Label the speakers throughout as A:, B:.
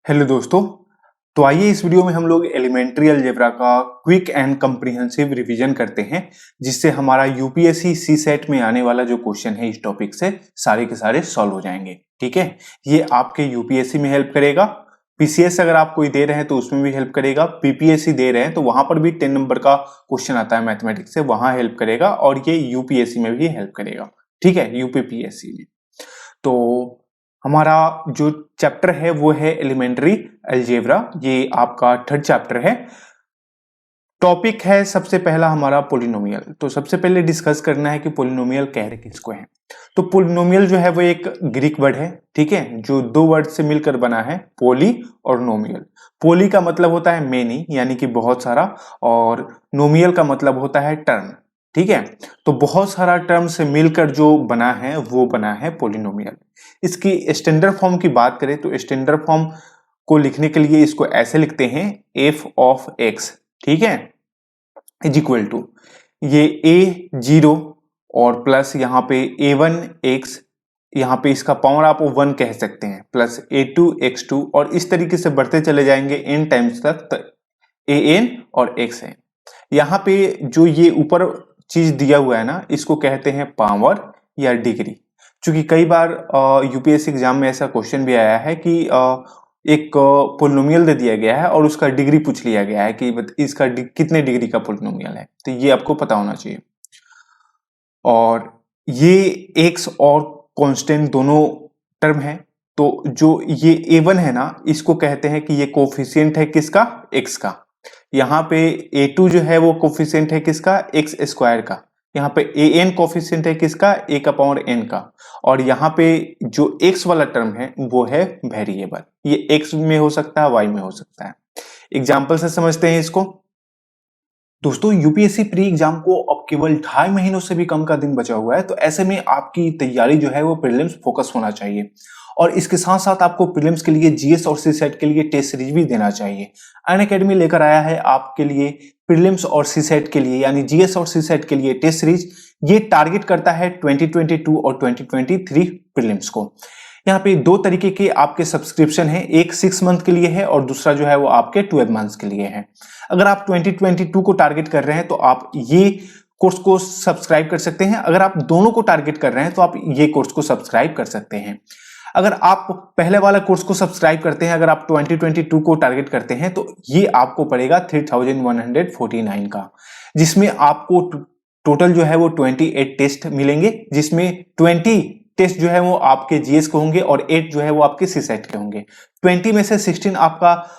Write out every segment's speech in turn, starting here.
A: Hello दोस्तों। तो आइए इस वीडियो में हम लोग एलिमेंट्री अलजेब्रा का क्विक एंड कम्प्रिहेंसिव रिवीजन करते हैं, जिससे हमारा यूपीएससी सी सेट में आने वाला जो क्वेश्चन है इस टॉपिक से सारे के सारे सॉल्व हो जाएंगे। ठीक है, ये आपके यूपीएससी में हेल्प करेगा, पीसीएस अगर आप कोई दे रहे हैं तो उसमें भी हेल्प करेगा, पीपीएससी दे रहे हैं तो वहां पर भी 10 नंबर का क्वेश्चन आता है मैथमेटिक्स से, वहां हेल्प करेगा, और ये यूपीएससी में भी हेल्प करेगा। ठीक है, यूपीपीएससी में। तो हमारा जो चैप्टर है वो है एलिमेंट्री अलजेब्रा, ये आपका थर्ड चैप्टर है। टॉपिक है सबसे पहला हमारा पोलिनोमियल। तो सबसे पहले डिस्कस करना है कि पोलिनोमियल कह रहे किसको है। तो पोलिनोमियल जो है वो एक ग्रीक वर्ड है, ठीक है, जो दो वर्ड से मिलकर बना है, पोली और नोमियल। पोली का मतलब होता है मेनी, यानी कि बहुत सारा, और नोमियल का मतलब होता है टर्म। ठीक है, तो बहुत सारा टर्म से मिलकर जो बना है वो बना है पोलिनोमियल। इसकी स्टैंडर्ड फॉर्म की बात करें तो स्टैंडर्ड फॉर्म को लिखने के लिए इसको ऐसे लिखते हैं, एफ ऑफ एक्स, ठीक है, इज इक्वल टू ये ए जीरो और प्लस यहाँ पे ए वन एक्स, यहाँ पे इसका पावर आप वन कह सकते हैं, plus a two x two, और इस तरीके से बढ़ते चले जाएंगे एन टाइम्स तक, ए एन और एक्स एन। यहाँ पे जो ये ऊपर चीज दिया हुआ है ना, इसको कहते हैं पावर या डिग्री। क्योंकि कई बार यूपीएससी एग्जाम में ऐसा क्वेश्चन भी आया है कि एक पोलिनोमियल दे दिया गया है और उसका डिग्री पूछ लिया गया है कि इसका कितने डिग्री का पोलिनोमियल है, तो ये आपको पता होना चाहिए। और ये एक्स और कांस्टेंट दोनों टर्म है, तो जो ये a1 है ना, इसको कहते हैं कि ये कोफिशिएंट है किसका, x का। यहाँ पे a2 जो है वो कोफिशिएंट है किसका, एक्स स्क्वायर का। यहाँ पे an कोफिशिएंट है किसका, a का पावर n का। और यहाँ पे जो x वाला टर्म है वो है वेरिएबल, ये x में हो सकता है, y में हो सकता है। एग्जाम्पल से समझते हैं इसको। दोस्तों, यूपीएससी प्री एग्जाम को अब केवल 2.5 महीनों से भी कम का दिन बचा हुआ है, तो ऐसे में आपकी तैयारी जो है वो प्रीलिम्स फोकस होना चाहिए, और इसके साथ साथ आपको प्रीलिम्स के लिए जीएस और सी सेट के लिए टेस्ट सीरीज भी देना चाहिए। अनअकैडमी लेकर आया है आपके लिए प्रीलिम्स और सी सेट के लिए, यानी जीएस और सी सेट के लिए टेस्ट सीरीज। ये टारगेट करता है 2022 और 2023 प्रीलिम्स को। यहाँ पे दो तरीके के आपके सब्सक्रिप्शन है, एक 6 मंथ के लिए है और दूसरा जो है वो आपके 12 मंथ्स के लिए है। अगर आप 2022 को टारगेट कर रहे हैं तो आप ये कोर्स को सब्सक्राइब कर सकते हैं, अगर आप दोनों को टारगेट कर रहे हैं तो आप ये कोर्स को सब्सक्राइब कर सकते हैं। अगर आप पहले वाला कोर्स को सब्सक्राइब करते हैं, अगर आप 2022 को टारगेट करते हैं, तो ये आपको पड़ेगा 3149 का, जिसमें आपको टोटल जो है वो 28 टेस्ट मिलेंगे, जिसमें 20 टेस्ट जो है वो आपके जीएस के होंगे और 8 जो है वो आपके सी सेट के होंगे। 20 में से 16 आपका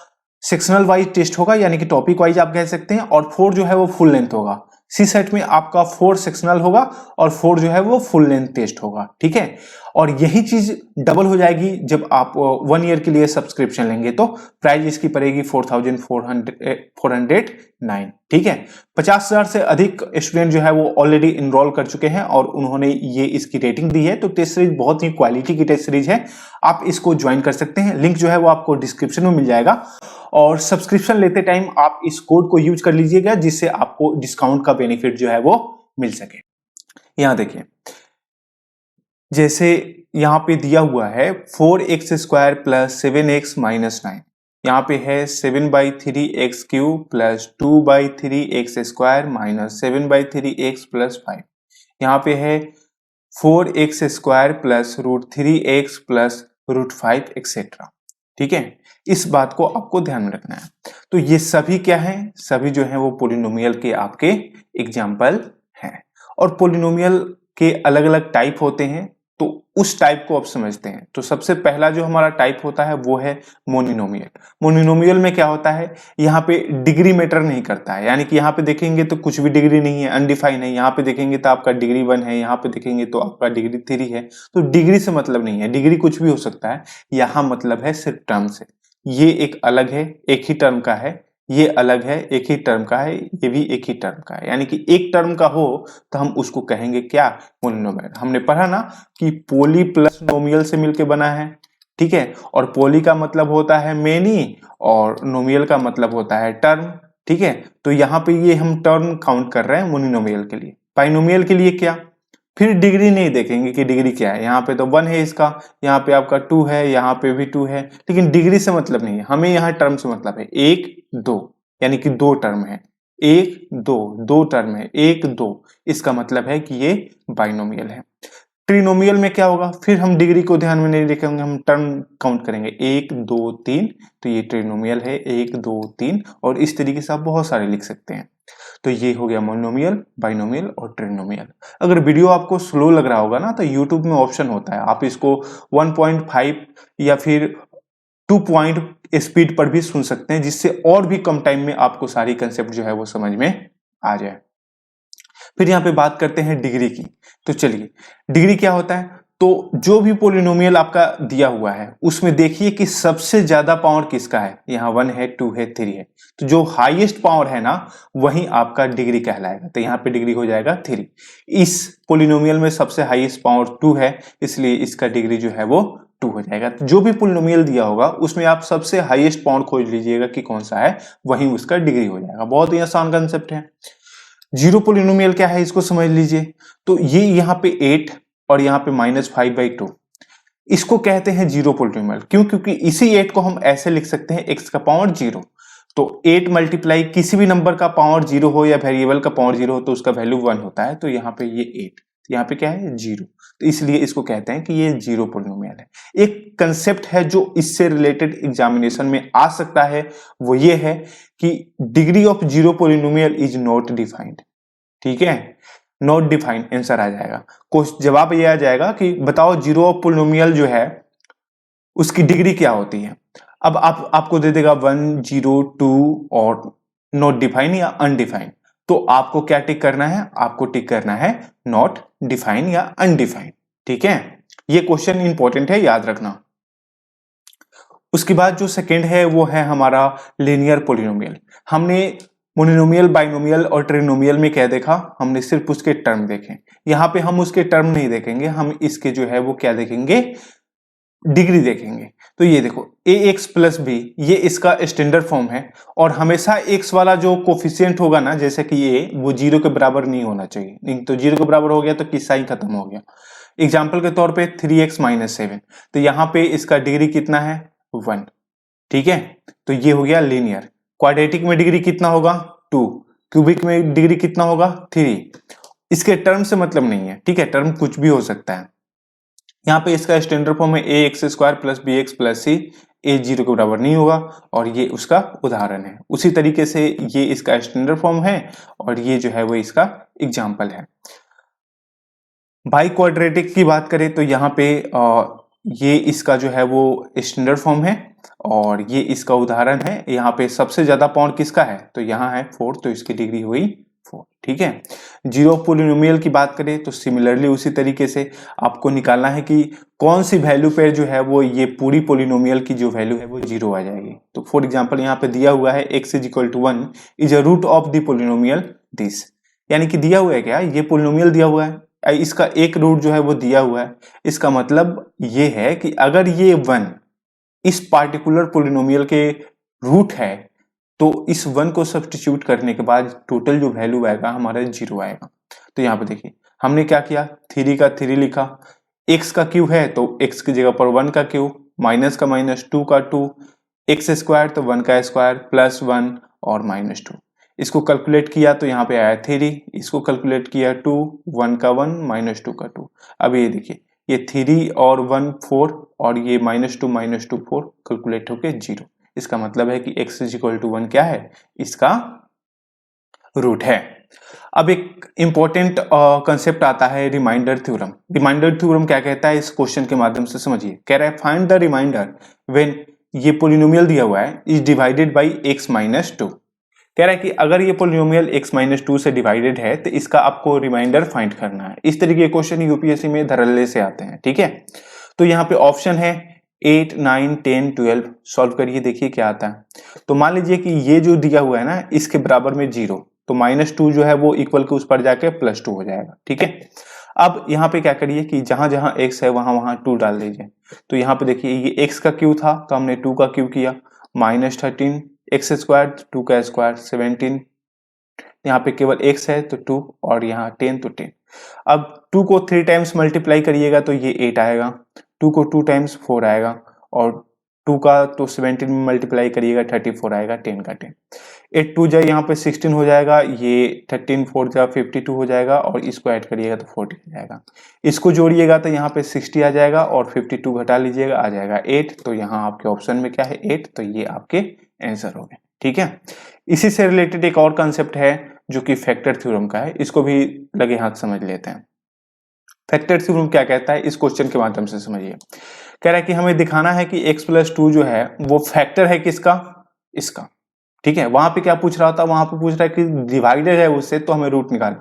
A: सेक्शनल वाइज टेस्ट होगा, यानी कि टॉपिक वाइज आप कह सकते हैं, और 4 जो है वो फुल लेंथ होगा। सी सेट में आपका 4 सेक्शनल होगा और 4 जो है वो फुल लेंथ टेस्ट होगा। ठीक है, और यही चीज डबल हो जाएगी जब आप 1 ईयर के लिए सब्सक्रिप्शन लेंगे, तो प्राइस इसकी पड़ेगी 4409। ठीक है, 50,000 से अधिक स्टूडेंट जो है वो ऑलरेडी इनरोल कर चुके हैं और उन्होंने ये इसकी रेटिंग दी है। तो टेस्ट सीरीज बहुत ही क्वालिटी की टेस्ट सीरीज है, आप इसको ज्वाइन कर सकते हैं, लिंक जो है वो आपको डिस्क्रिप्शन में मिल जाएगा। और सब्सक्रिप्शन लेते टाइम आप इस कोड को यूज कर लीजिएगा, जिससे आपको डिस्काउंट का बेनिफिट जो है वो मिल सके। यहां देखिए, जैसे यहां पे दिया हुआ है 4x square plus 7x minus 9, यहाँ पे है 7/3x cube plus 2/3x square minus 7/3x plus 5। यहाँ पे है 4x square plus √3x plus √5 etcetera. ठीक है, इस बात को आपको ध्यान में रखना है। तो ये सभी क्या है, सभी जो है वो पोलिनोमियल के आपके एग्जाम्पल हैं, और पोलिनोमियल के अलग अलग टाइप होते हैं, तो उस टाइप को आप समझते हैं। तो सबसे पहला जो हमारा टाइप होता है वो है मोनिनोमियल। मोनिनोमियल में क्या होता है, यहाँ पे डिग्री मैटर नहीं करता है, यानी कि यहाँ पे देखेंगे तो कुछ भी डिग्री नहीं है, अनडिफाइन है, यहाँ पे देखेंगे तो आपका डिग्री 1 है, यहाँ पे देखेंगे तो आपका डिग्री 3 है। तो डिग्री से मतलब नहीं है, डिग्री कुछ भी हो सकता है, यहाँ मतलब है सिर्फ टर्म से। ये एक अलग है, एक ही टर्म का है, ये अलग है, एक ही टर्म का है, ये भी एक ही टर्म का है, यानी कि एक टर्म का हो तो हम उसको कहेंगे क्या, मोनोमियल। हमने पढ़ा ना कि पोली प्लस नोमियल से मिलके बना है। ठीक है, और पोली का मतलब होता है मेनी और नोमियल का मतलब होता है टर्म। ठीक है, तो यहाँ पे ये हम टर्म काउंट कर रहे हैं मोनिनोमियल के लिए। बाइनोमियल के लिए क्या, फिर डिग्री नहीं देखेंगे कि डिग्री क्या है, यहाँ पे तो 1 है इसका, यहाँ पे आपका 2 है, यहाँ पे भी 2 है, लेकिन डिग्री से मतलब नहीं है, हमें यहाँ टर्म से मतलब है 1 2, यानी कि 2 टर्म है, 1 2 2 टर्म है, 1 2, इसका मतलब है कि ये बाइनोमियल है। ट्रिनोमियल में क्या होगा, फिर हम डिग्री को ध्यान में नहीं रखेंगे, हम टर्म काउंट करेंगे 1 2 3, तो ये ट्रिनोमियल है 1 2 3, और इस तरीके से आप बहुत सारे लिख सकते हैं। तो ये हो गया मोनोमियल, बाइनोमियल और ट्रिनोमियल। अगर वीडियो आपको स्लो लग रहा होगा ना, तो यूट्यूब में ऑप्शन होता है, आप इसको 1.5 या फिर 2 पॉइंट स्पीड पर भी सुन सकते हैं, जिससे और भी कम टाइम में आपको सारी कंसेप्ट जो है वो समझ में आ जाए। फिर यहाँ पे बात करते हैं डिग्री की। तो चलिए, डिग्री क्या होता है, तो जो भी पोलिनोमियल आपका दिया हुआ है उसमें देखिए कि सबसे ज्यादा पावर किसका है, यहाँ 1 है 2 है 3 है, तो जो हाईएस्ट पावर है ना वही आपका डिग्री कहलाएगा, तो यहाँ पे डिग्री हो जाएगा 3। इस पोलिनोमियल में सबसे हाईएस्ट पावर 2 है, इसलिए इसका डिग्री जो है वो 2 हो जाएगा। तो जो भी पोलिनोमियल दिया होगा उसमें आप सबसे हाईएस्ट पावर खोज लीजिएगा कि कौन सा है, वही उसका डिग्री हो जाएगा। बहुत ही आसान कंसेप्ट है। जीरो पोलिनोमियल क्या है इसको समझ लीजिए। तो ये यहाँ पे 8 और यहाँ पे -5/2, इसको कहते हैं जीरो पोलिनोमियल। क्यों? क्योंकि इसी 8 को हम ऐसे लिख सकते हैं x का पावर 0। तो 8 मल्टीप्लाई किसी भी नंबर का पावर 0 हो या वेरिएबल का पावर 0 हो तो उसका वैल्यू 1 होता है। तो यहाँ पे ये 8, यहाँ पे क्या है 0, तो इसलिए इसको कहते हैं कि ये जीरो पोलिनोमियल है। एक कंसेप्ट है जो इससे रिलेटेड एग्जामिनेशन में आ सकता है, वो ये है कि degree of zero polynomial is not defined. ठीक है, नॉट डिफाइंड आंसर आ जाएगा। जवाब ये आ जाएगा कि बताओ जीरो ऑफ पोलिनोमियल जो है उसकी डिग्री क्या होती है। अब आपको दे देगा 1 0 2 और नॉट डिफाइन या अनडिफाइंड, तो आपको क्या टिक करना है, आपको टिक करना है नॉट डिफाइन या अनडिफाइंड। ठीक है, ये क्वेश्चन इंपॉर्टेंट है, याद रखना। उसके बाद जो सेकंड है वो है हमारा लीनियर पोलिनोमियल। हमने मोनोमियल, बाइनोमियल और ट्रिनोमियल में क्या देखा, हमने सिर्फ उसके टर्म देखे। यहाँ पे हम उसके टर्म नहीं देखेंगे, हम इसके जो है वो क्या देखेंगे, डिग्री देखेंगे। तो ये देखो ax प्लस बी, ये इसका स्टैंडर्ड फॉर्म है, और हमेशा x वाला जो कोफिशिएंट होगा ना, जैसे कि ये, वो 0 के बराबर नहीं होना चाहिए। नहीं तो 0 के बराबर हो गया तो किस्सा ही खत्म हो गया। एग्जाम्पल के तौर पे 3x - 7, तो यहाँ पे इसका डिग्री कितना है 1। ठीक है, तो ये हो गया लीनियर। क्वाड्रेटिक में डिग्री कितना होगा 2, क्यूबिक में डिग्री कितना होगा 3। इसके टर्म से मतलब नहीं है, ठीक है, टर्म कुछ भी हो सकता है। यहाँ पे इसका स्टैंडर्ड फॉर्म है ax² + bx + c, a 0 के बराबर नहीं होगा, और ये उसका उदाहरण है। उसी तरीके से ये इसका स्टैंडर्ड फॉर्म है, और ये जो है वो इसका एग्जाम्पल है। बाई क्वाड्रेटिक की बात करें तो यहाँ पे ये इसका जो है वो स्टैंडर्ड फॉर्म है, और ये इसका उदाहरण है। यहाँ पे सबसे ज्यादा पावर किसका है, तो यहाँ है 4, तो इसकी डिग्री हुई 4। ठीक है, जीरो पोलिनोमियल की बात करें तो सिमिलरली उसी तरीके से आपको निकालना है कि कौन सी वैल्यू पे जो है वो ये पूरी पोलिनोमियल की जो वैल्यू है वो 0 आ जाएगी। तो फॉर एग्जांपल यहाँ पे दिया हुआ है x = 1 is a root of the polynomial this, यानी कि दिया हुआ है क्या, ये पोलिनोमियल दिया हुआ है, इसका एक रूट जो है वो दिया हुआ है। इसका मतलब ये है कि अगर ये 1 इस पार्टिकुलर पोलिनोमियल के रूट है, तो इस 1 को सब्स्टिट्यूट करने के बाद टोटल जो वैल्यू आएगा हमारा 0 आएगा। तो यहाँ पे देखिए हमने क्या किया, 3 का 3 लिखा, x का क्यूब है तो x की जगह पर 1 का क्यूब, माइनस का माइनस, 2 का 2, x² तो 1 का स्क्वायर, +1 और -2। इसको कैलकुलेट किया तो यहाँ पे आया 3, इसको कैलकुलेट किया 2, 1 का 1, -2 का 2। अब ये देखिए ये 3 और 1 4, और ये -2 4 कैलकुलेट होके 0। इसका मतलब है कि x = 1 क्या है, इसका रूट है। अब एक इंपॉर्टेंट कंसेप्ट आता है रिमाइंडर थ्योरम। रिमाइंडर थ्योरम क्या कहता है, इस क्वेश्चन के माध्यम से समझिए। कह रहा है फाइंड द रिमाइंडर व्हेन ये पोलिनोमियल दिया हुआ है इज डिवाइडेड बाई x - 2। कह रहा है कि अगर ये पोलिनोमियल x - 2 से डिवाइडेड है तो इसका आपको रिमाइंडर फाइंड करना है। इस तरीके के क्वेश्चन यूपीएससी में धड़ल्ले से आते हैं। ठीक है, तो यहाँ पे ऑप्शन है 8 9 10 12, सॉल्व करिए, देखिए क्या आता है। तो मान लीजिए कि ये जो दिया हुआ है ना इसके बराबर में 0, तो -2 जो है वो इक्वल के उस पर जाके +2 हो जाएगा। ठीक है, अब यहाँ पे क्या करिए कि जहां जहां x है वहां वहां 2 डाल दीजिए। तो यहाँ पे देखिए ये x का क्यूब था तो हमने 2 का क्यूब किया, -13, x² 2 का स्क्वायर 17, यहाँ पे केवल x है तो 2, और यहाँ 10 तो 10। अब 2 को 3 टाइम्स मल्टीप्लाई करिएगा तो ये 8 आएगा, 2 को 2 टाइम्स 4 आएगा, और 2 का तो 17 में मल्टीप्लाई करिएगा 34 आएगा, 10 का 10, 8 2 जा यहाँ पे 16 हो जाएगा, ये 13 4 जा 52 हो जाएगा, और इसको ऐड करिएगा तो 40 हो जाएगा। इसको जोड़िएगा तो यहाँ पे 60 आ जाएगा, और 52 घटा लीजिएगा आ जाएगा 8। तो यहाँ आपके ऑप्शन में क्या है 8, तो ये आपके आंसर हो गए। ठीक है, इसी से रिलेटेड एक और कंसेप्ट है जो कि फैक्टर थ्योरम का है, इसको भी लगे हाथ समझ लेते हैं। फैक्टर थ्योरम क्या कहता है, इस क्वेश्चन के माध्यम से समझिए। कह रहा है कि हमें दिखाना है कि x+2 जो है वो फैक्टर है किसका, इसका। ठीक है, वहां पे क्या पूछ रहा था, वहां पे पूछ रहा है कि डिवाइडेड है उससे, तो हमें रूट निकाल।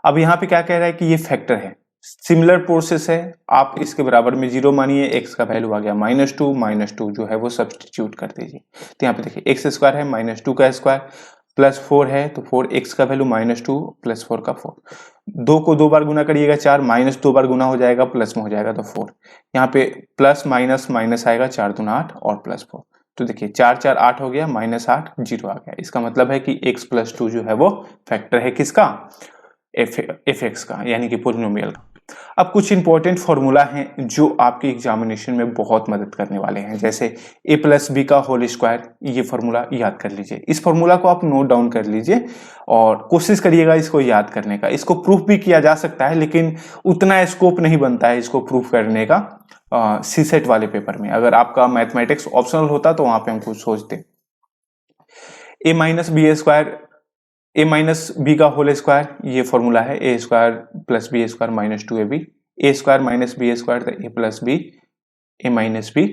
A: अब यहाँ पे क्या कह रहा है कि ये फैक्टर है, सिमिलर प्रोसेस है, आप इसके बराबर में 0 मानिए, x का वैल्यू आ गया -2 जो है वो सब्सटीट्यूट कर दीजिए। तो यहाँ पे देखिए x स्क्वायर है -2 का स्क्वायर प्लस 4 है, तो 4x का वैल्यू -2 प्लस 4 का 4, 2 को 2 बार गुना करिएगा 4, -2 बार गुना हो जाएगा, प्लस में हो जाएगा तो 4, यहाँ पे प्लस माइनस माइनस आएगा, 4 दूना 8 और प्लस 4, तो देखिए 4 4 8 हो गया, -8 0 आ गया। इसका मतलब है कि x+2 जो है वो फैक्टर है किसका, fx का, यानी कि पॉलिनोमियल का। अब कुछ इंपॉर्टेंट फॉर्मूला हैं जो आपके एग्जामिनेशन में बहुत मदद करने वाले हैं, जैसे a+b का होल स्क्वायर, ये फॉर्मूला याद कर लीजिए। इस फॉर्मूला को आप नोट डाउन कर लीजिए और कोशिश करिएगा इसको याद करने का। इसको प्रूफ भी किया जा सकता है, लेकिन उतना स्कोप नहीं बनता है इसको प्रूफ करने का सीसेट वाले पेपर में। अगर आपका मैथमेटिक्स ऑप्शनल होता तो वहां पे हम कुछ सोचते। a-b का होल स्क्वायर, ये फॉर्मूला है, a square plus b square -2ab, a square minus b square, तो a plus b a minus b.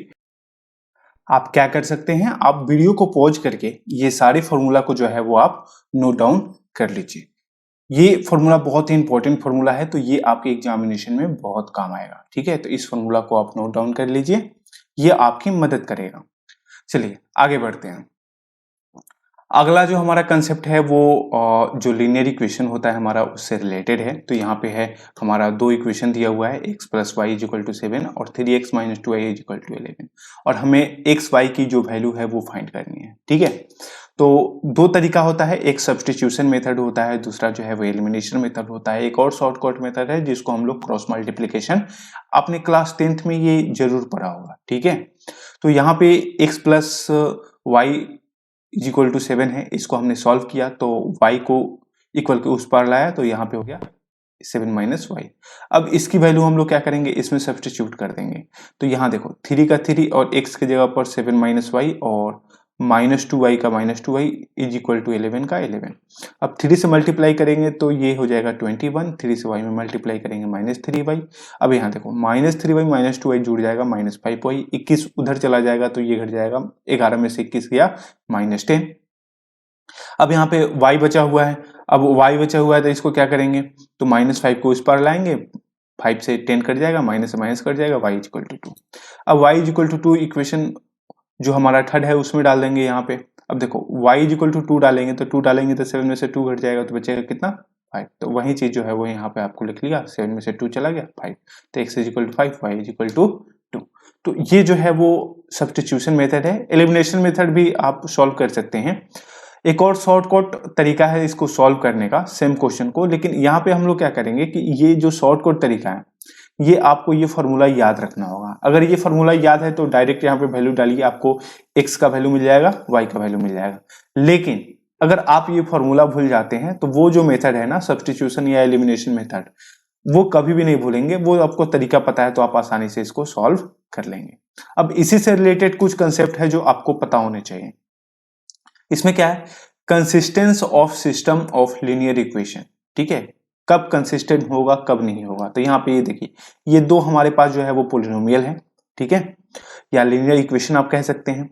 A: आप क्या कर सकते हैं, आप वीडियो को पॉज करके ये सारे फॉर्मूला को जो है वो आप नोट डाउन कर लीजिए। ये फॉर्मूला बहुत ही इंपॉर्टेंट फॉर्मूला है, तो ये आपके एग्जामिनेशन में बहुत काम आएगा। ठीक है, तो इस फॉर्मूला को आप नोट डाउन कर लीजिए, ये आपकी मदद करेगा। चलिए आगे बढ़ते हैं। अगला जो हमारा कंसेप्ट है वो जो लीनियर इक्वेशन होता है हमारा उससे रिलेटेड है। तो यहाँ पे है हमारा 2 इक्वेशन दिया हुआ है, x + y = 7 और 3x - 2y = 11, और हमें x y की जो वैल्यू है वो फाइंड करनी है। ठीक है, तो 2 तरीका होता है, एक सब्स्टिट्यूशन मेथड होता है, दूसरा जो है वो एलिमिनेशन मेथड होता है। एक और शॉर्टकट मेथड है जिसको हम लोग क्रॉस मल्टीप्लिकेशन, अपने क्लास 10th में ये जरूर पढ़ा होगा। ठीक है, तो यहाँ पे x + y = 7 है, इसको हमने सॉल्व किया तो y को इक्वल के उस पार लाया, तो यहाँ पे हो गया 7 - y। अब इसकी वैल्यू हम लोग क्या करेंगे, इसमें सब्स्टिट्यूट कर देंगे। तो यहाँ देखो 3 का 3 और x की जगह पर 7 - y और -2y का -2y = 11 का 11। अब 3 से मल्टीप्लाई करेंगे तो ये हो जाएगा 21, 3 से y में मल्टीप्लाई करेंगे -3y। अब यहाँ देखो -3y -2y जुड़ जाएगा -5y, 21 उधर चला जाएगा तो ये घट जाएगा, 11 में से 21 गया -10। अब यहाँ पे y बचा हुआ है, अब y बचा हुआ है तो इसको क्या करेंगे, तो -5 को इस पार लाएंगे, 5 से 10 कट जाएगा, माइनस से माइनस कट जाएगा, y = 2। अब y = 2 इक्वेशन जो हमारा थर्ड है उसमें डाल देंगे यहाँ पे। अब देखो y = 2 डालेंगे तो 2 डालेंगे तो 7 में से 2 घट जाएगा, तो बचेगा कितना 5। तो वही चीज जो है वो यहाँ पे आपको लिख लिया, 7 में से 2 चला गया 5, तो x = 5 y = 2। तो ये जो है वो सब्स्टिट्यूशन मेथड है। एलिमिनेशन मेथड भी आप सॉल्व कर सकते हैं। एक और शॉर्टकट तरीका है इसको सॉल्व करने का सेम क्वेश्चन को, लेकिन यहाँ पे हम लोग क्या करेंगे कि ये जो शॉर्टकट तरीका है ये आपको ये फॉर्मूला याद रखना होगा। अगर ये फॉर्मूला याद है तो डायरेक्ट यहाँ पे वैल्यू डालिए, आपको x का वैल्यू मिल जाएगा, y का वैल्यू मिल जाएगा। लेकिन अगर आप ये फॉर्मूला भूल जाते हैं तो वो जो मेथड है ना सब्स्टिट्यूशन या एलिमिनेशन मेथड, वो कभी भी नहीं भूलेंगे। वो आपको तरीका पता है तो आप आसानी से इसको सॉल्व कर लेंगे। अब इसी से रिलेटेड कुछ कंसेप्ट है जो आपको पता होने चाहिए। इसमें क्या है, consistence of system of linear equation. ठीक है, कब कंसिस्टेंट होगा कब नहीं होगा। तो यहाँ पे ये देखिए, ये 2 हमारे पास जो है वो पॉलिनोमियल है। ठीक है, या लीनियर इक्वेशन आप कह सकते हैं।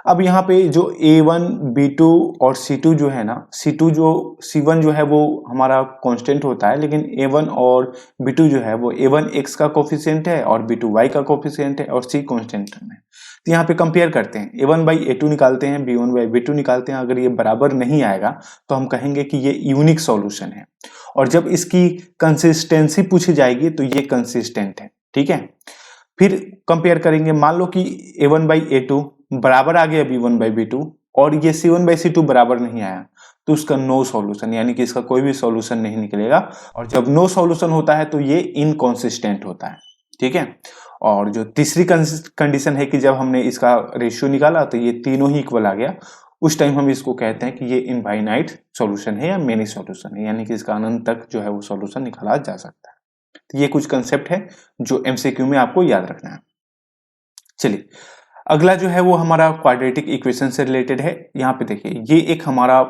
A: अब यहाँ पे जो a1 b2 और c2 जो है ना, c1 जो है वो हमारा कांस्टेंट होता है, लेकिन a1 और b2 जो है वो a1 x का कोफिशिएंट है और b2 y का कोफिशिएंट है और c कांस्टेंट है। तो यहाँ पे कंपेयर करते हैं, a1/a2 निकालते हैं, b1/b2 निकालते हैं। अगर ये बराबर नहीं आएगा तो हम कहेंगे कि ये यूनिक सॉल्यूशन है, और जब इसकी कंसिस्टेंसी पूछी जाएगी तो ये कंसिस्टेंट है। ठीक है, फिर कंपेयर करेंगे, मान लो कि a1/a2 बराबर आ गया b1/b2 और ये C1/C2 बराबर नहीं आया तो उसका नो सॉल्यूशन, यानी कि इसका कोई भी सॉल्यूशन नहीं निकलेगा। और जब नो सॉल्यूशन होता है तो ये इनकॉन्सिस्टेंट होता है, ठीक है। और जो तीसरी कंडीशन है कि जब हमने इसका रेशियो निकाला तो ये तीनों ही इक्वल आ गया, उस टाइम हम इसको कहते हैं कि ये इनफाइनाइट सॉल्यूशन है या मेनी सॉल्यूशन है, यानी कि इसका अनंत तक जो है वो सॉल्यूशन निकाला जा सकता है। तो ये कुछ कंसेप्ट है जो एमसीक्यू में आपको याद रखना है। चलिए अगला जो है वो हमारा क्वाड्रेटिक इक्वेशन से रिलेटेड है। यहाँ पे देखिए ये एक हमारा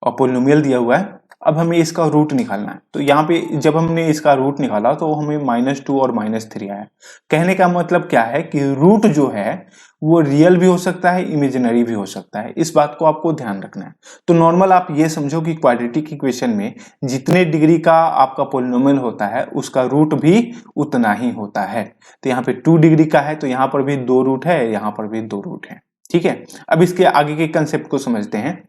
A: पोलिनोमियल दिया हुआ है, अब हमें इसका रूट निकालना है। तो यहाँ पे जब हमने इसका रूट निकाला तो हमें -2 और -3 आया। कहने का मतलब क्या है कि रूट जो है वो रियल भी हो सकता है, इमेजिनरी भी हो सकता है, इस बात को आपको ध्यान रखना है। तो नॉर्मल आप ये समझो कि क्वाड्रेटिक इक्वेशन में जितने डिग्री का आपका पोलिनोमियल होता है उसका रूट भी उतना ही होता है। तो यहाँ पे 2 डिग्री का है तो यहाँ पर भी 2 रूट है, यहाँ पर भी 2 रूट है, ठीक है। अब इसके आगे के कंसेप्ट को समझते हैं।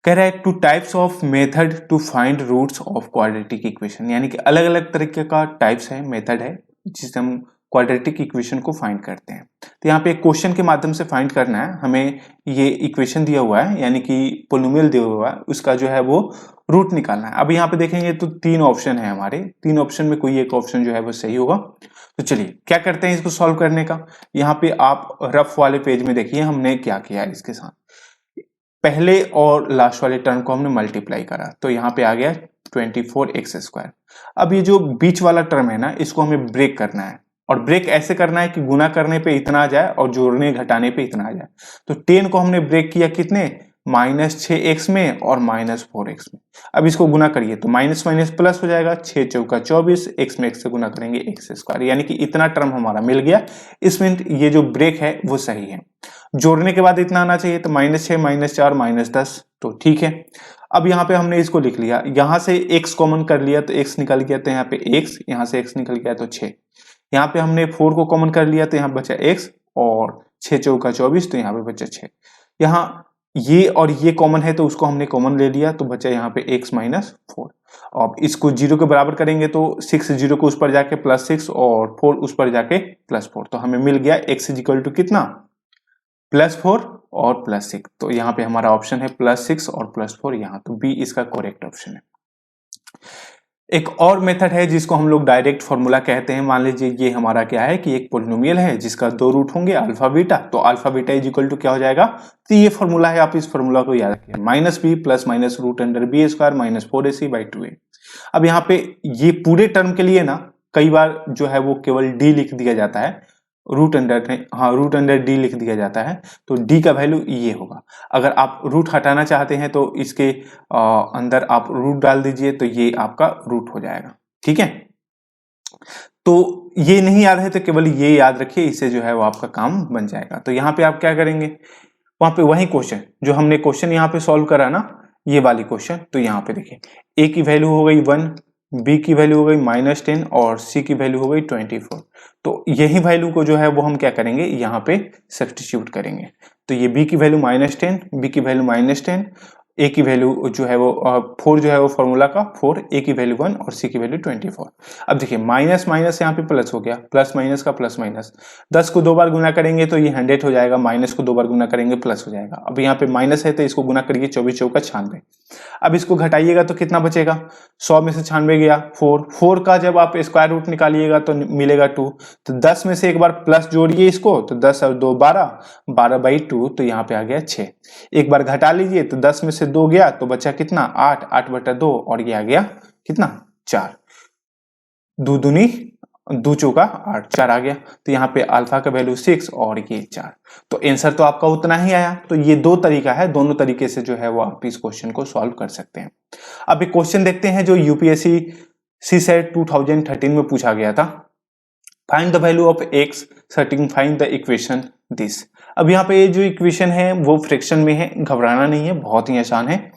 A: कह रहा है 2 types of method to find roots of quadratic equation, यानी कि अलग अलग तरीके का टाइप्स है, मेथड है जिससे हम क्वाड्रेटिक इक्वेशन को फाइंड करते हैं। तो यहाँ पे एक क्वेश्चन के माध्यम से फाइंड करना है हमें। ये इक्वेशन दिया हुआ है यानी कि पोलिनोमियल दिया हुआ है, उसका जो है वो रूट निकालना है। अब यहाँ पे देखेंगे तो 3 ऑप्शन है हमारे, 3 ऑप्शन में कोई एक ऑप्शन जो है वो सही होगा। तो चलिए क्या करते हैं इसको सॉल्व करने का। यहाँ पे आप रफ वाले पेज में देखिए हमने क्या किया है इसके साथ। पहले और लास्ट वाले टर्म को हमने मल्टीप्लाई करा तो यहाँ पे आ गया 24x²। अब ये जो बीच वाला टर्म है ना इसको हमें ब्रेक करना है, और ब्रेक ऐसे करना है कि गुना करने पे इतना आ जाए और जोड़ने घटाने पे इतना आ जाए। तो 10 को हमने ब्रेक किया कितने, -6x में और -4x में। अब इसको गुना करिए तो माइनस माइनस प्लस हो जाएगा, 6 चौका 24, x में x से गुना करेंगे x², यानी कि इतना टर्म हमारा मिल गया। इसमें ये जो ब्रेक है वो सही है। जोड़ने के बाद इतना आना चाहिए तो -6 -4 -10, तो ठीक है। अब यहाँ पे हमने इसको लिख लिया, यहाँ से x कॉमन कर लिया तो x निकल गया, तो यहाँ पे x, यहाँ से x निकल गया तो 6। यहाँ पे हमने 4 को कॉमन कर लिया तो यहाँ बचा x, और 6 चौका 24 तो यहाँ पे बचा 6। यहाँ ये और ये कॉमन है तो उसको हमने कॉमन ले लिया तो बचा यहाँ पे x - 4। अब इसको 0 के बराबर करेंगे तो 6 0 को उस पर जाके +6 और 4 उस पर जाके +4, तो हमें मिल गया x = कितना, +4 और +6। तो यहाँ पे हमारा ऑप्शन है +6 और +4 यहाँ, तो बी इसका करेक्ट ऑप्शन है। एक और मेथड है जिसको हम लोग डायरेक्ट फॉर्मूला कहते हैं। मान लीजिए ये हमारा क्या है कि एक पोलिनोमियल है जिसका 2 रूट होंगे अल्फा बीटा, तो अल्फा बीटा = क्या हो जाएगा, तो ये फॉर्मूला है, आप इस फॉर्मूला को याद रखिए, -b + -√b² - 4ac/2a। अब यहाँ पे ये पूरे टर्म के लिए ना कई बार जो है वो केवल d लिख दिया जाता है, रूट अंडर डी लिख दिया जाता है, तो डी का वैल्यू ये होगा। अगर आप रूट हटाना चाहते हैं तो इसके अंदर आप रूट डाल दीजिए तो ये आपका रूट हो जाएगा, ठीक है। तो ये नहीं याद है तो केवल ये याद रखिए, इससे जो है वो आपका काम बन जाएगा। तो यहाँ पे आप क्या करेंगे, वहां पे वही क्वेश्चन जो हमने क्वेश्चन यहाँ पे सॉल्व करा ना, ये वाली क्वेश्चन, तो यहाँ पे देखिए ए की वैल्यू हो गई 1, बी की वैल्यू हो गई -10 और सी की वैल्यू हो गई 24। तो यही वैल्यू को जो है वो हम क्या करेंगे, यहाँ पे सब्स्टिट्यूट करेंगे। तो ये बी की वैल्यू -10, बी की वैल्यू -10, ए की वैल्यू जो है वो 4 जो है वो फॉर्मूला का 4, ए की वैल्यू 1 और सी की वैल्यू 24। अब देखिए माइनस माइनस यहाँ पे प्लस हो गया, प्लस माइनस का प्लस माइनस, 10 को 2 बार गुना करेंगे तो ये 100 हो जाएगा, माइनस को 2 बार गुना करेंगे प्लस हो जाएगा। अब यहाँ पे माइनस है तो इसको गुना करिए, 24 चौका 96। अब इसको घटाइएगा तो कितना बचेगा, 100 में से 96 गया 4 का जब आप स्क्वायर रूट निकालिएगा तो मिलेगा 2। तो 10 में से एक बार प्लस जोड़िए इसको, तो 10 और 2 12, 12/2, तो यहाँ पे आ गया 6। एक बार घटा लीजिए तो 10 में से 2 गया तो बचा कितना 8, 8/2, और ये आ गया कितना 4। 2 दूनी 2 चौका 8, 4 आ गया। तो यहाँ पे अल्फा का वैल्यू 6 और ये 4। तो आंसर तो आपका उतना ही आया। तो ये 2 तरीका है, दोनों तरीके से जो है वो आप इस क्वेश्चन को सॉल्व कर सकते हैं। अब एक क्वेश्चन देखते हैं जो यूपीएससी सीसेट 2013 में पूछा गया था। Find the value of x certifying the equation this. अब यहाँ पे ये जो इक्वेशन है वो फ्रैक्शन में है, घबराना नहीं है, बहुत ही आसान है।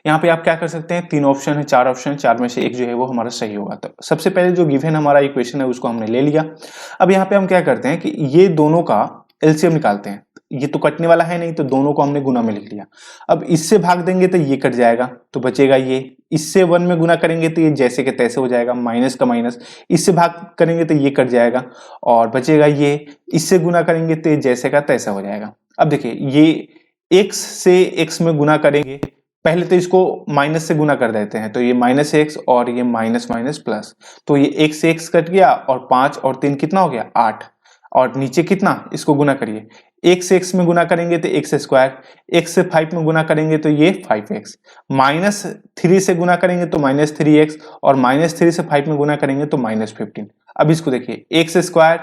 A: यहाँ पे आप क्या कर सकते हैं, 3 ऑप्शन है, 4 ऑप्शन, 4 में से एक जो है वो हमारा सही होगा। तो सबसे पहले जो गिवन हमारा इक्वेशन है उसको हमने ले लिया। अब यहाँ पे हम क्या करते हैं कि ये दोनों का एलसीएम निकालते हैं। ये तो कटने वाला है नहीं, तो दोनों को हमने गुना में लिख लिया। अब इससे भाग देंगे तो ये कट जाएगा, तो बचेगा ये। इससे 1 में गुना करेंगे तो ये जैसे के तैसे हो जाएगा, माइनस का माइनस। इससे भाग करेंगे तो ये कट जाएगा और बचेगा ये। इससे गुना करेंगे तो ये जैसे का तैसा हो जाएगा। अब देखिए ये x से x में गुना करेंगे, पहले तो इसको माइनस से गुना कर देते हैं, तो ये माइनस एक्स और ये माइनस माइनस प्लस, तो ये x से x कट गया और 5 और 3 कितना हो गया 8, और नीचे कितना, इसको गुना करिए, x से x में गुना करेंगे तो x स्क्वायर, x से 5 में गुना करेंगे तो ये 5x, माइनस 3 से गुना करेंगे तो माइनस 3x, और माइनस 3 से 5 में गुना करेंगे तो माइनस 15। अब इसको देखिए, x square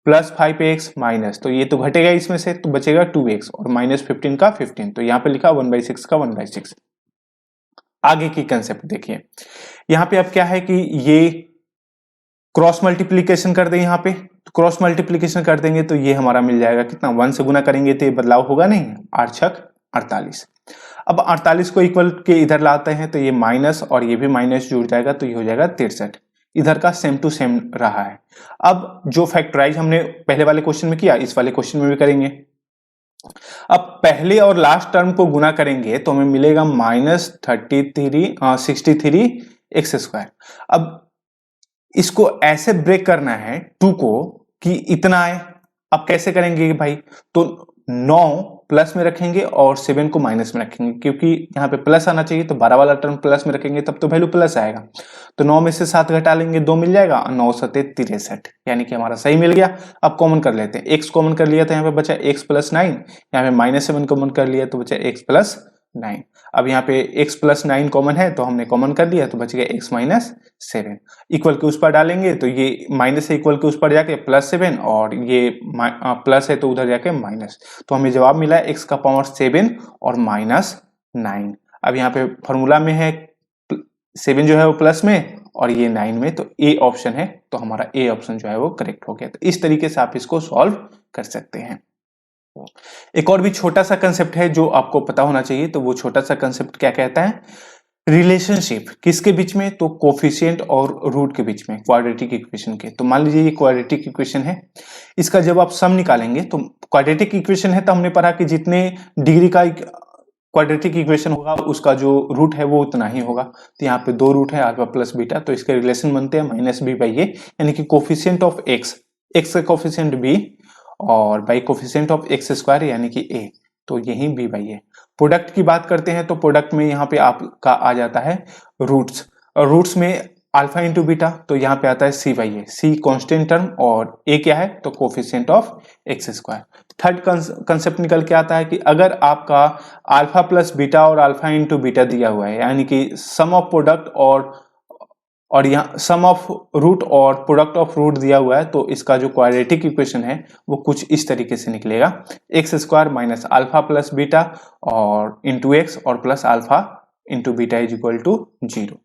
A: plus 5x minus, तो ये तो घटेगा इसमें से, तो बचेगा 2x और माइनस 15 का 15, तो यहाँ पे लिखा 1/6 का 1/6। आगे की कंसेप्ट देखिए, यहाँ पे अब क्या है कि ये क्रॉस मल्टीप्लीकेशन कर दें, यहाँ पे क्रॉस मल्टीप्लीकेशन कर देंगे तो ये हमारा मिल जाएगा कितना, 1 से गुना करेंगे तो ये बदलाव होगा नहीं, 8 छक 48। अब 48 को इक्वल के इधर लाते हैं तो ये माइनस और ये भी माइनस जुड़ जाएगा, तो ये हो जाएगा 63, इधर का सेम टू सेम रहा है। अब जो फैक्टराइज हमने पहले वाले क्वेश्चन में किया, इस वाले क्वेश्चन में भी करेंगे। अब पहले और लास्ट टर्म को गुना करेंगे तो हमें मिलेगा -63 एक्स स्क्वायर। अब इसको ऐसे ब्रेक करना है 2 को कि इतना आए। अब कैसे करेंगे भाई, तो 9 प्लस में रखेंगे और 7 को माइनस में रखेंगे, क्योंकि यहाँ पे प्लस आना चाहिए, तो 12 वाला टर्म प्लस में रखेंगे तब तो वैल्यू प्लस आएगा। तो 9 में से 7 घटा लेंगे, 2 मिल जाएगा, 9 7 63, यानी कि हमारा सही मिल गया। अब कॉमन कर लेते हैं, x कॉमन कर लिया तो यहाँ पे बचा x प्लस 9, यहाँ पे -7 कॉमन कर लिया तो बचा x प्लस 9। अब यहाँ पे x प्लस 9 कॉमन है तो हमने कॉमन कर लिया, तो बच गया x माइनस 7। इक्वल के उस पर डालेंगे तो ये माइनस से इक्वल के उस पर जाके +7, और ये प्लस है तो उधर जाके माइनस, तो हमें जवाब मिला x का पावर 7 और -9। अब यहाँ पे फॉर्मूला में है 7 जो है वो प्लस में और ये 9 में, तो ए ऑप्शन है, तो हमारा ए ऑप्शन जो है वो करेक्ट हो गया। तो इस तरीके से आप इसको सॉल्व कर सकते हैं। एक और भी छोटा सा कंसेप्ट है जो आपको पता होना चाहिए, तो वो छोटा सा कंसेप्ट क्या कहता है, रिलेशनशिप किसके बीच में, तो कोफिशिएंट और रूट के बीच में, क्वाड्रेटिक इक्वेशन के। तो मान लीजिए ये क्वाड्रेटिक इक्वेशन है, इसका जब आप सम निकालेंगे, तो क्वाड्रेटिक इक्वेशन है तो हमने पढ़ा कि जितने डिग्री का क्वाड्रेटिक इक्वेशन होगा उसका जो रूट है वो उतना ही होगा। तो यहाँ पे 2 रूट है अल्फा प्लस बीटा, तो इसके रिलेशन बनते हैं -b/a, यानी कि कोफिशिएंट ऑफ x का कोफिशिएंट b और by coefficient of x square यानी कि a, तो यही b/a। प्रोडक्ट की बात करते हैं तो प्रोडक्ट में यहाँ पे आपका आ जाता है रूट्स, और रूट्स में अल्फा इंटू बीटा, तो यहाँ पे आता है c/a, c कांस्टेंट टर्म और a क्या है, तो coefficient of x square. Third concept निकल के आता है कि अगर आपका अल्फा प्लस बीटा और अल्फा इंटू बीटा दिया हुआ है, यानी कि सम ऑफ प्रोडक्ट और यहाँ सम ऑफ रूट और प्रोडक्ट ऑफ रूट दिया हुआ है, तो इसका जो क्वाड्रेटिक इक्वेशन है वो कुछ इस तरीके से निकलेगा, x square minus alpha plus beta और इंटू एक्स और plus alpha into beta is equal to 0।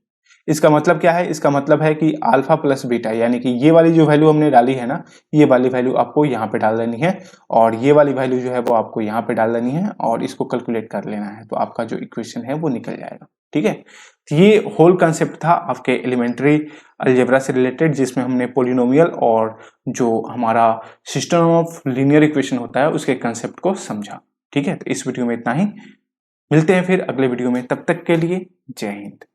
A: इसका मतलब क्या है, इसका मतलब है कि अल्फा प्लस बीटा, यानी कि ये वाली जो वैल्यू हमने डाली है ना, ये वाली वैल्यू आपको यहाँ पे डाल देनी है, और ये वाली वैल्यू जो है वो आपको यहाँ पे डाल देनी है, और इसको कैलकुलेट कर लेना है, तो आपका जो इक्वेशन है वो निकल जाएगा। ठीक है, तो ये होल कंसेप्ट था आपके एलिमेंट्री अलजेब्रा से रिलेटेड, जिसमें हमने पोलिनोमियल और जो हमारा सिस्टम ऑफ लीनियर इक्वेशन होता है उसके कंसेप्ट को समझा। ठीक है, तो इस वीडियो में इतना ही, मिलते हैं फिर अगले वीडियो में, तब तक के लिए जय हिंद।